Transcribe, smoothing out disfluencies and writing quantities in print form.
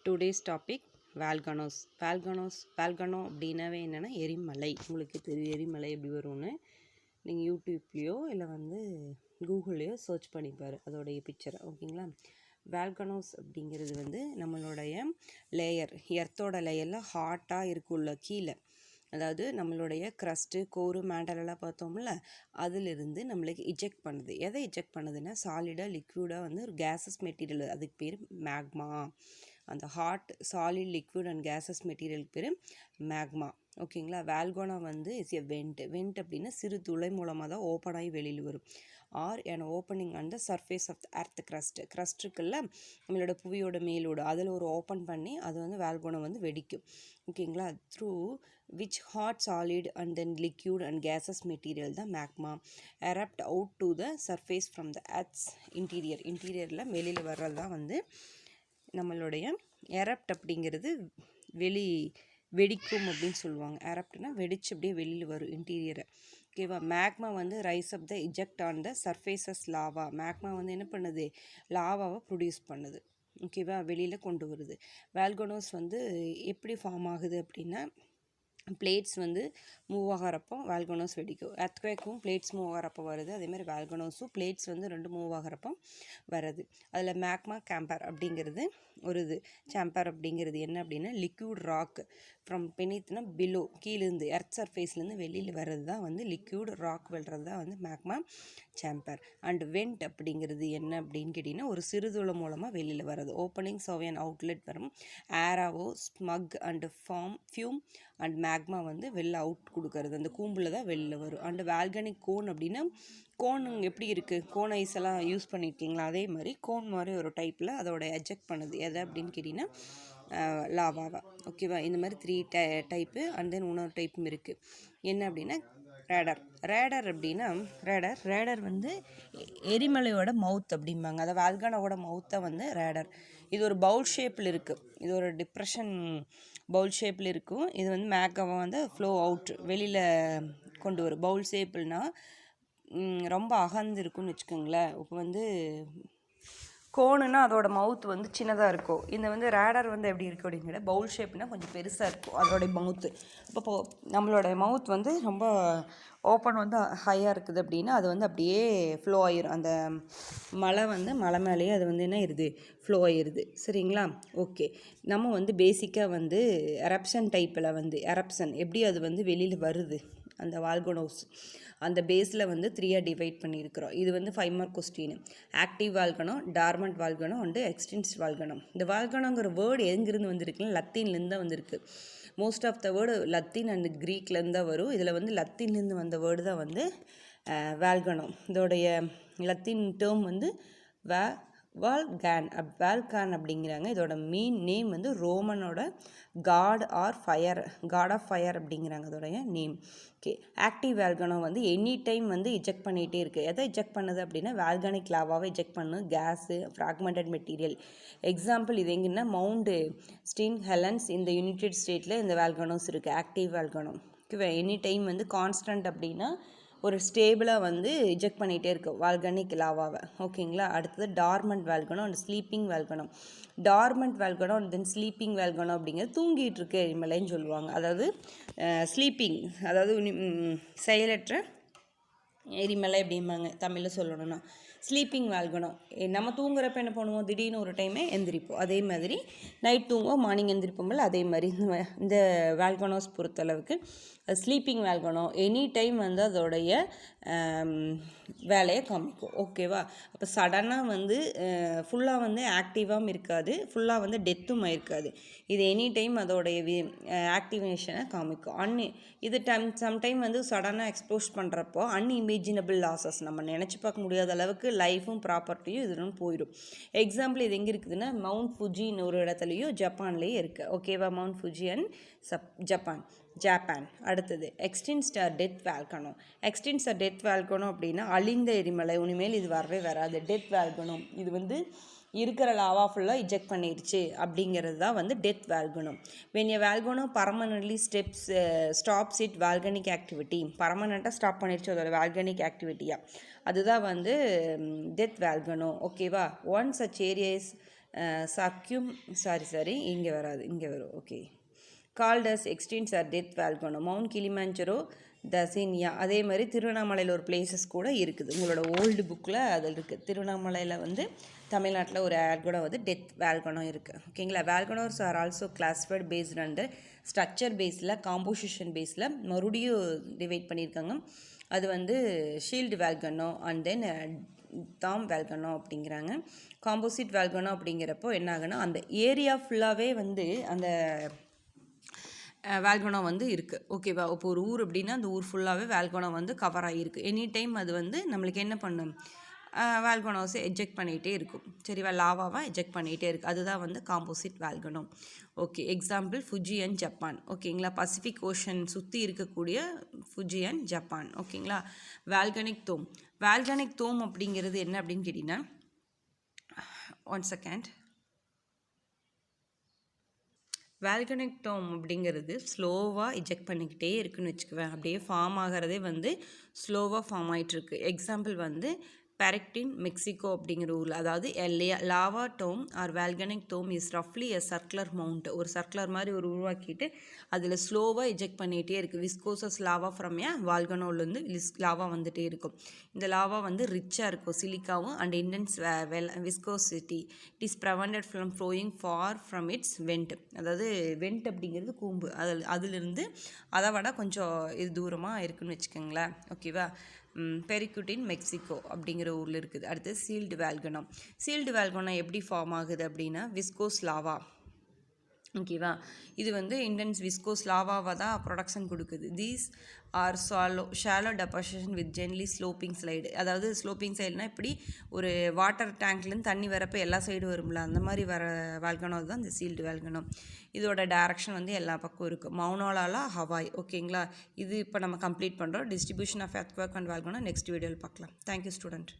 Today's topic volcanoes. Volcano அப்படின்னாவே என்னென்னா எரிமலை. உங்களுக்கு தெரியும் எரிமலை எப்படி வரும்னு. நீங்கள் யூடியூப்லேயோ இல்லை கூகுள்லேயோ சர்ச் பண்ணிப்பார் அதோடைய பிக்சரை. ஓகேங்களா. வால்கனோஸ் அப்படிங்கிறது நம்மளுடைய லேயர், எர்த்தோட லேயரில் ஹாட்டாக இருக்குள்ள கீழே, அதாவது நம்மளுடைய க்ரஸ்ட்டு, கோரு, மேண்டலெல்லாம் பார்த்தோம்ல, அதிலிருந்து நம்மளுக்கு இஜெக்ட் பண்ணுது. எதை இஜெக்ட் பண்ணுதுன்னா சாலிடாக லிக்விடாக ஒரு கேஸஸ் மெட்டீரியல், அதுக்கு பேர் மேக்மா. அந்த hot solid liquid and gases மெட்டீரியலுக்கு பேர் மேக்மா. ஓகேங்களா. வால்கனோ இஸ் எ வெண்ட் அப்படின்னா சிறு துளை மூலமாக தான் ஓப்பன் ஆகி வெளியில் வரும். Are an opening on the surface of the earth crust இருக்குல்ல, நம்மளோட புவியோட மேலோடு, அதில் ஒரு ஓப்பன் பண்ணி அது வால்கனோ வெடிக்கும். ஓகேங்களா. Through which hot solid and then liquid and gaseous material the magma erupt out to the surface from the earth's interiorல வெளியில் வர்றது தான் நம்மளுடைய எரப்ட் அப்படிங்கிறது வெடிக்கும் அப்படின்னு சொல்லுவாங்க. எரப்ட்னா வெடிச்சு அப்படியே வெளியில் வரும் இன்டீரியரை. ஓகேவா. Magma rice up the eject on the surfaces lava. Magma என்ன பண்ணுது, லாவாவை ப்ரொடியூஸ் பண்ணுது. ஓகேவா, வெளியில் கொண்டு வருது. வால்கனோஸ் எப்படி ஃபார்ம் ஆகுது அப்படின்னா, பிளேட்ஸ் மூவ் ஆகிறப்போ வால்கனோஸ் வெடிக்கும். எர்த்குவேக்கும் பிளேட்ஸ் மூவ் ஆகிறப்போ வருது. அதேமாதிரி வால்கனோஸும் பிளேட்ஸ் ரெண்டு மூவ் ஆகிறப்போ வருது. அதில் மேக்மா கேம்பர் அப்படிங்கிறது ஒரு சாம்பர் அப்படிங்கிறது என்ன அப்படின்னா லிக்யூட் ராக் ஃப்ரம் பெனித்னா பிலோ, கீழேருந்து எர்த் சர்ஃபேஸ்லேருந்து வெளியில் வர்றது தான் லிக்யூட் ராக் வெல்றது தான் மேக்மா சாம்பர். அண்ட் வெண்ட் அப்படிங்கிறது என்ன அப்படின்னு கேட்டிங்கன்னா ஒரு சிறுதுளை மூலமாக வெளியில் வர்றது. ஓப்பனிங் சோவியன் அவுட்லெட் வரும். ஏராவோ smoke and fume and magma வெளில அவுட் கொடுக்கறது. அந்த கூம்பில் தான் வெளியில் வரும். அண்ட் வால்கனிக் கோன் அப்படின்னா, கோன் எப்படி இருக்குது, கோன் ஐஸ் எல்லாம் யூஸ் பண்ணியிருக்கீங்களா, அதே மாதிரி கோன் மாதிரி ஒரு டைப்பில் அதோட எஜெக்ட் பண்ணுது. எதை அப்படின்னு கேட்டிங்கன்னா லாவாவா. ஓகேவா. இந்த மாதிரி 3 டைப்பு. அண்ட் தென் இன்னொரு டைப்பும் இருக்குது. என்ன அப்படின்னா ரேடர் அப்படின்னா ரேடர் எரிமலையோட மவுத் அப்படிம்பாங்க. அதை வால்கனோட மவுத்தை ரேடர். இது ஒரு பவுல் ஷேப்பில் இருக்குது. இது ஒரு டிப்ரெஷன் பவுல் ஷேப்பில் இருக்கும். இது மேக்மாவை ஃப்ளோ அவுட் வெளியில் கொண்டு வரும். பவுல் ஷேப்புனால் ரொம்ப அகந்து இருக்குன்னு வச்சுக்கோங்களேன். இப்போ கோனுன்னா அதோட மவுத் சின்னதாக இருக்கும். இந்த ரேடர் எப்படி இருக்குது அப்படிங்கிற பவுல் ஷேப்னால் கொஞ்சம் பெருசாக இருக்கும் அதோடைய மவுத்து. இப்போ நம்மளோட மவுத் ரொம்ப ஓப்பன் ஹையாக இருக்குது அப்படின்னா அது அப்படியே ஃப்ளோ ஆயிரும். அந்த மலை மேலேயே அது என்ன ஆயிடுது, ஃப்ளோ ஆயிடுது. சரிங்களா. ஓகே. நம்ம பேசிக்காக எரப்ஷன் டைப்பில் எரப்ஷன் எப்படி அது வெளியில் வருது, அந்த வால்கனோஸ் அந்த பேஸில் 3ஆக டிவைட் பண்ணியிருக்கிறோம். இது 5 mark question. Active volcano, dormant volcano and extinct volcano. இந்த வால்கனோங்கிற வேர்டு எங்கிருந்து வந்திருக்குன்னா லத்தீன்லேருந்து தான் வந்திருக்கு. Most of the word Latin and க்ரீக்லேருந்து தான் வரும். இதில் லத்தீன்லேருந்து வந்த வேர்டு தான் வால்கனோ. இதோடைய லத்தீன் டேர்ம் வால்கான் அப்படிங்கிறாங்க. இதோட மீன் நேம் ரோமனோட காட் ஆஃப் ஃபயர் அப்படிங்கிறாங்க அதோடைய name. Okay. Active volcano any time eject பண்ணிகிட்டே இருக்குது. எதை இஜெக்ட் பண்ணுது அப்படின்னா வால்கானிக் லாவாவை இஜெக்ட் பண்ணும், கேஸு, ஃப்ராக்மெண்டட் மெட்டீரியல். எக்ஸாம்பிள் இது எங்கன்னா மவுண்ட் ஸ்டீன் ஹெலன்ஸ் இந்த யுனைடெட் ஸ்டேட்டில் இந்த வால்கனோஸ் இருக்குது. Active volcano. ஓகேவா. எனி டைம் கான்ஸ்டன்ட் அப்படின்னா ஒரு ஸ்டேபிளாக இஜெக்ட் பண்ணிகிட்டே இருக்கும் வால்கனிக் லாவாவை. ஓகேங்களா. அடுத்தது dormant volcano and sleeping volcano. Dormant volcano and then sleeping volcano அப்படிங்கிறது தூங்கிட்டு இருக்கு எரிமலைன்னு சொல்லுவாங்க. அதாவது ஸ்லீப்பிங், அதாவது செயலற்ற எரிமலை அப்படிம்பாங்க தமிழில் சொல்லணும்னா. ஸ்லீப்பிங் வால்கனோ நம்ம தூங்குறப்ப என்ன பண்ணுவோம், திடீர்னு ஒரு டைமே எந்திரிப்போம். அதே மாதிரி நைட் தூங்குவோம், மார்னிங் எந்திரிப்போம்ல, அதே மாதிரி இந்த வால்கனோஸ் பொறுத்தளவுக்கு ஸ்லீப்பிங் வால்கனோ எனி டைம் அதோடைய வேலையை காமிக்கும். ஓகேவா. அப்போ சடனாக ஃபுல்லாக ஆக்டிவாகவும் இருக்காது, ஃபுல்லாக டெத்தும் ஆயிருக்காது. இது எனி டைம் அதோடைய ஆக்டிவேஷனை காமிக்கும். இது சம்டைம் சடனாக எக்ஸ்போஸ் பண்ணுறப்போ அன்இமேஜினபிள் லாஸஸ், நம்ம நினச்சி பார்க்க முடியாத அளவுக்கு லைஃபும் ப்ராப்பர்ட்டியும் இதுன்னு போயிடும். எக்ஸாம்பிள் இது எங்கே இருக்குதுன்னா மவுண்ட் ஃபுஜின்னு ஒரு இடத்துலையும் ஜப்பான்லேயும் இருக்குது. ஓகேவா. Mount Fuji and Japan. அடுத்தது எக்ஸ்டென்ஸ்ட் டெத் வால்கனோ. எக்ஸ்டென்ஸ்ட் டெத் வால்கனோ அப்படின்னா அழிந்த எரிமலை, இனிமேல் இது வரவே வராது. டெத் வால்கனோ இது இருக்கிற லாவா ஃபுல்லாக இஜெக்ட் பண்ணிடுச்சு அப்படிங்கிறது தான் death volcano. When a volcano permanently stops it volcanic activity, பர்மனெண்ட்டாக ஸ்டாப் பண்ணிடுச்சு அதோட வால்கனிக் ஆக்டிவிட்டியாக, அதுதான் டெத் வால்கனோ. ஓகேவா. ஒன் சச் ஏரியாஸ் சர்க்கியூம் சாரி இங்கே வராது, இங்கே வரும். Okay. Called as extinct or death volcano. Mount Kilimanjaro, Tanzania. அதே மாதிரி திருவண்ணாமலையில் ஒரு பிளேசஸ் கூட இருக்குது. உங்களோட ஓல்டு புக்கில் அதில் இருக்குது. திருவண்ணாமலையில் வந்து தமிழ்நாட்டில் ஒரு கூட வந்து டெத் வேல்கனோ இருக்குது. ஓகேங்களா. Volcanoes are also classified based under structure base, composition பேஸில் மறுபடியும் டிவைட் பண்ணியிருக்காங்க. அது வந்து ஷீல்டு வேல்கனோ அண்ட் தென் தாம் வேல்கனோ அப்படிங்கிறாங்க. காம்போசிட் வேல்கனோ அப்படிங்கிறப்போ என்ன ஆகுனா, அந்த ஏரியா ஃபுல்லாகவே வந்து அந்த வேல்கனோ வந்து இருக்குது. ஓகேவா. இப்போ ஒரு ஊர் அப்படின்னா அந்த ஊர் ஃபுல்லாகவே வேல்கனோ வந்து கவர் ஆகிருக்கு. எனி டைம் அது வந்து நம்மளுக்கு என்ன பண்ணும், வேல்கனோஸை எஜெக்ட் பண்ணிகிட்டே இருக்கும். சரிவா. லாவாவாக எஜெக்ட் பண்ணிகிட்டே இருக்குது. அதுதான் வந்து composite volcano. Okay. Example Fuji and Japan. ஓகேங்களா. பசிபிக் ஓஷன் சுற்றி இருக்கக்கூடிய ஃபுஜி அண்ட் ஜப்பான். ஓகேங்களா. வேல்கனிக் தோம். வேல்கனிக் தோம் அப்படிங்கிறது என்ன அப்படின்னு கேட்டிங்கன்னா, 1 செகண்ட். வேல்கனிக் டோம் அப்படிங்கிறது ஸ்லோவாக இஜெக்ட் பண்ணிக்கிட்டே இருக்குன்னு வச்சுக்குவேன். அப்படியே ஃபார்ம் ஆகிறதே வந்து ஸ்லோவாக ஃபார்ம் ஆகிட்டுருக்கு. எக்ஸாம்பிள் வந்து பெரக்டின், மெக்சிகோ அப்படிங்கிற ஊரில். அதாவது lava dome or volcanic dome is ரஃப்லி எ சர்க்குலர் மவுண்ட். ஒரு சர்க்குலர் மாதிரி ஒரு உருவாக்கிட்டு அதில் ஸ்லோவாக இஜெக்ட் பண்ணிகிட்டே இருக்குது. விஸ்கோசஸ் லாவா ஃப்ரம் ஏ வால்கனோலேருந்து லாவா வந்துகிட்டே இருக்கும். இந்த லாவா வந்து ரிச்சாக இருக்கும், சிலிக்காவும் and intense viscosity. It is prevented from flowing far from its vent. அதாவது வெண்ட் அப்படிங்கிறது கூம்பு, அதிலிருந்து அதை விட கொஞ்சம் இது தூரமாக இருக்குதுன்னு வச்சுக்கோங்களேன். ஓகேவா. பெரிக்குட்டின், மெக்சிகோ அப்படிங்கிற ஊரில் இருக்குது. அடுத்து சீல்டு வேல்கனோ. சீல்டு வேல்கனோ எப்படி ஃபார்ம் ஆகுது அப்படின்னா, விஸ்கோஸ் லாவா. ஓகேவா. இது வந்து இன்டென்ஸ் விஸ்கோஸ் லாவாவை தான் ப்ரொடக்ஷன் கொடுக்குது. These are shallow deposition with gently sloping slide. அதாவது ஸ்லோப்பிங் சைடுனா இப்படி ஒரு வாட்டர் டேங்க்லேருந்து தண்ணி வரப்போ எல்லா சைடும் வரும்ல, அந்த மாதிரி வர வேல்கனோ தான் இந்த சீல்டு வேல்கனோ. இதோட டைரக்ஷன் வந்து எல்லா பக்கம் இருக்குது. Mauna Loa, Hawaii. ஓகேங்களா. இது இப்போ நம்ம கம்ப்ளீட் பண்ணுறோம். Distribution of earthquake and volcano next வீடியோவில் பார்க்கலாம். Thank you student.